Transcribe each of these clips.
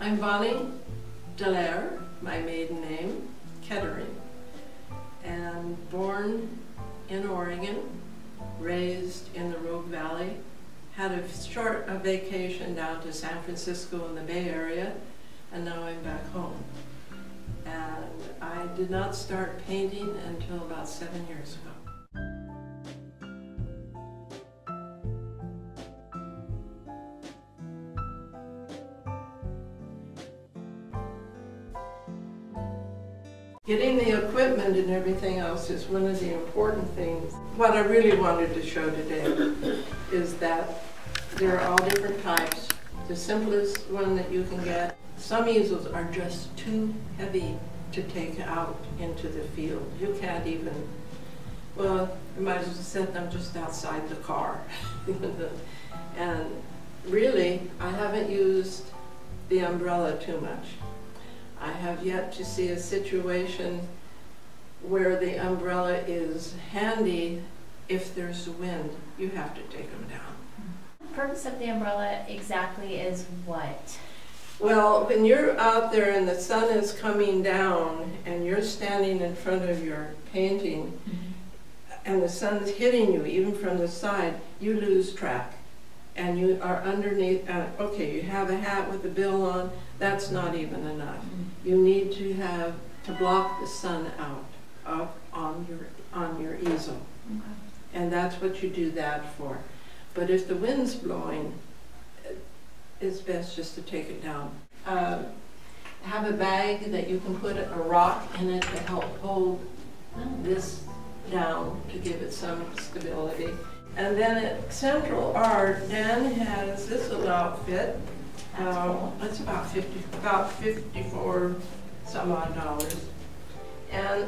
I'm Boni, my maiden name, Kettering, and born in Oregon, raised in the Rogue Valley, had a vacation down to San Francisco in the Bay Area, and now I'm back home. And I did not start painting until about 7 years ago. Getting the equipment and everything else is one of the important things. What I really wanted to show today is that there are all different types. The simplest one that you can get. Some easels are just too heavy to take out into the field. You can't even, well, you might as well set them just outside the car. And really, I haven't used the umbrella too much. I have yet to see a situation where the umbrella is handy. If there's wind, you have to take them down. The purpose of the umbrella exactly is what? Well, when you're out there and the sun is coming down and you're standing in front of your painting and the sun's hitting you even from the side, you lose track. And you are underneath, okay, you have a hat with a bill on, that's not even enough. You need to block the sun out on your easel. Okay. And that's what you do that for. But if the wind's blowing, it's best just to take it down. Have a bag that you can put a rock in it to help hold this down to give it some stability. And then at Central Art, Dan has this little outfit. It's about $54 some odd. And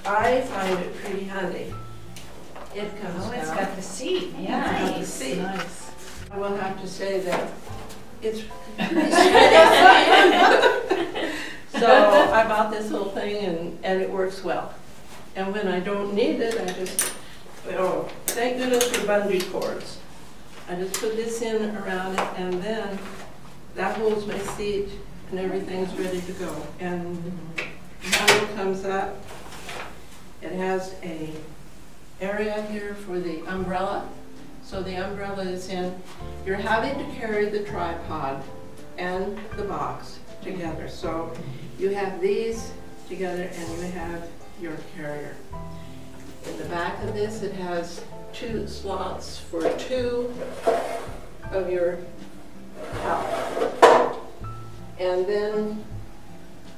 I find it pretty handy. It comes down. It's got the seat. Yeah, Nice. It's got the seat. Nice. I will have to say that it's so I bought this little thing and it works well. And when I don't need it, I just, oh, thank goodness for bungee cords. I just put this in around it, and then that holds my seat, and everything's ready to go. And the handle comes up. It has a area here for the umbrella. So the umbrella is in. You're having to carry the tripod and the box together. So you have these together, and you have your carrier. In the back of this, it has 2 slots for 2 of your pouch. And then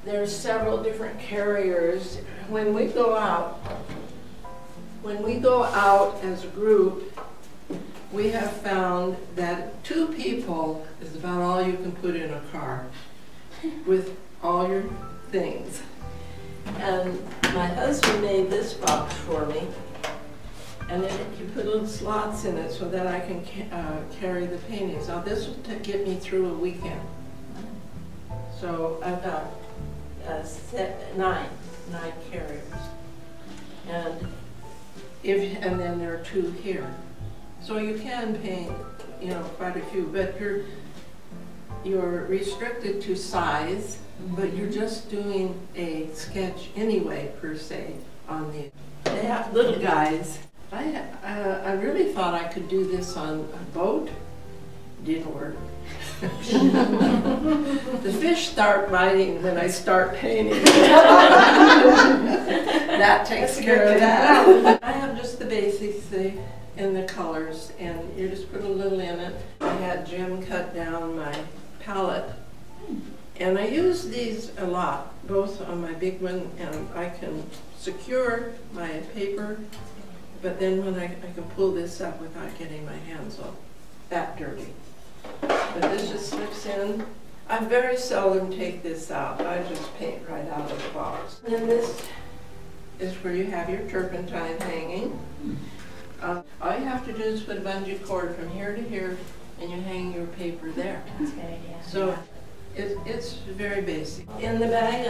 there's several different carriers. When we go out as a group, we have found that 2 people is about all you can put in a car with all your things. And my husband made this box for me, and then he put little slots in it so that I can carry the paintings. Now this will get me through a weekend. So I've got 9 carriers, and then there are 2 here. So you can paint, quite a few, but you're restricted to size. But you're just doing a sketch anyway, per se, on the. They have little guys. I really thought I could do this on a boat. Didn't work. The fish start biting when I start painting. That takes care of that. I have just the basics in the colors, and you just put a little in it. I had Jim cut down my palette. And I use these a lot, both on my big one, and I can secure my paper, but then when I can pull this up without getting my hands all that dirty. But this just slips in. I very seldom take this out. I just paint right out of the box. And then this is where you have your turpentine hanging. All you have to do is put a bungee cord from here to here, and you hang your paper there. That's a good idea. So. It's very basic. In the bag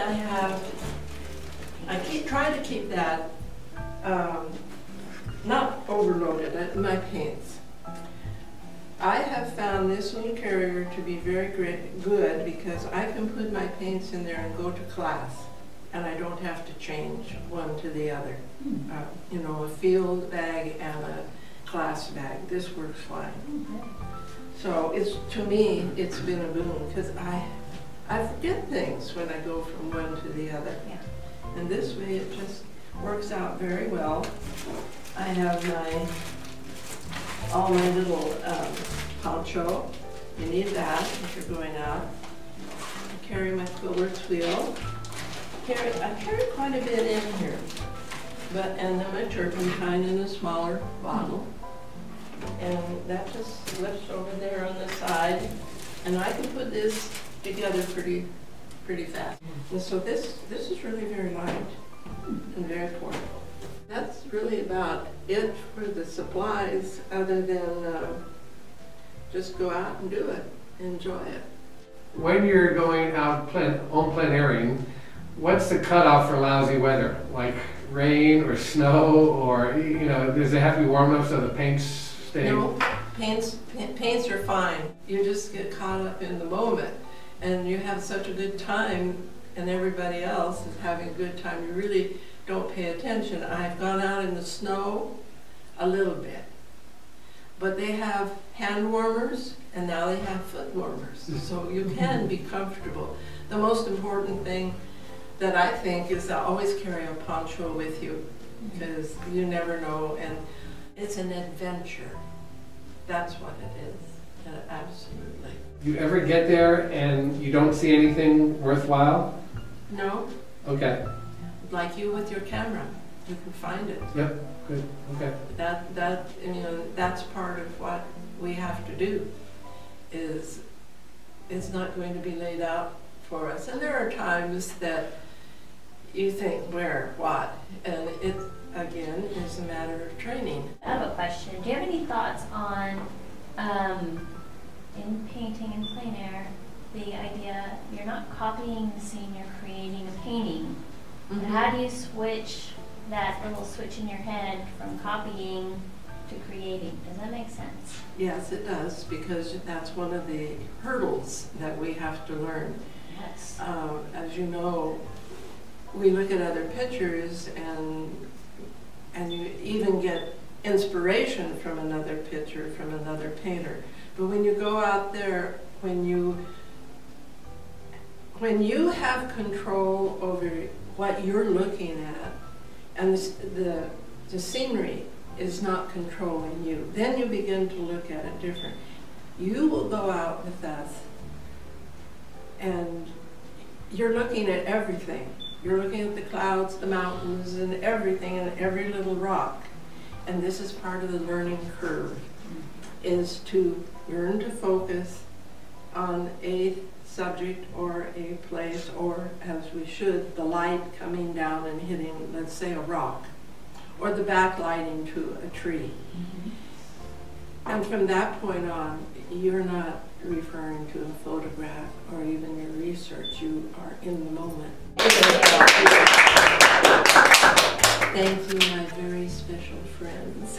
I try to keep that not overloaded, my paints. I have found this little carrier to be very good because I can put my paints in there and go to class, and I don't have to change one to the other. You know, a field bag and a class bag. This works fine. So it's, to me, it's been a boon because I forget things when I go from one to the other. Yeah. And this way it just works out very well. I have all my little poncho. You need that if you're going out. I carry my quiller's wheel. I carry quite a bit in here. And then my turpentine in a smaller bottle. And that just slips over there on the side. And I can put this together pretty fast. And so this is really very light and very portable. That's really about it for the supplies, other than just go out and do it, enjoy it. When you're going out on plein airing, what's the cutoff for lousy weather? Like rain or snow, or, you know, does it have to be warm enough so the paint's staying? No, paints are fine. You just get caught up in the moment, and you have such a good time, and everybody else is having a good time. You really don't pay attention. I've gone out in the snow a little bit, but they have hand warmers, and now they have foot warmers, so you can be comfortable. The most important thing that I think is to always carry a poncho with you, because you never know, and it's an adventure. That's what it is, absolutely. You ever get there and you don't see anything worthwhile? No. Okay. Like you with your camera, you can find it. Yep, good, okay. You know, that's part of what we have to do, is it's not going to be laid out for us. And there are times that you think, where, what, and it, again, is a matter of training. I have a question. Do you have any thoughts on, in painting in plein air, the idea you're not copying the scene, you're creating a painting? But how do you switch that little switch in your head from copying to creating? Does that make sense? Yes, it does, because that's one of the hurdles that we have to learn. Yes. As you know, we look at other pictures and you even get inspiration from another picture, from another painter. But when you go out there, when you have control over what you're looking at, and the scenery is not controlling you, then you begin to look at it different. You will go out with us and you're looking at everything. You're looking at the clouds, the mountains, and everything, and every little rock. And this is part of the learning curve, is to learn to focus on a subject or a place, or, as we should, the light coming down and hitting, let's say, a rock, or the backlighting to a tree. And from that point on, you're not referring to a photograph or even your research. You are in the moment. Thank you, my very special friends.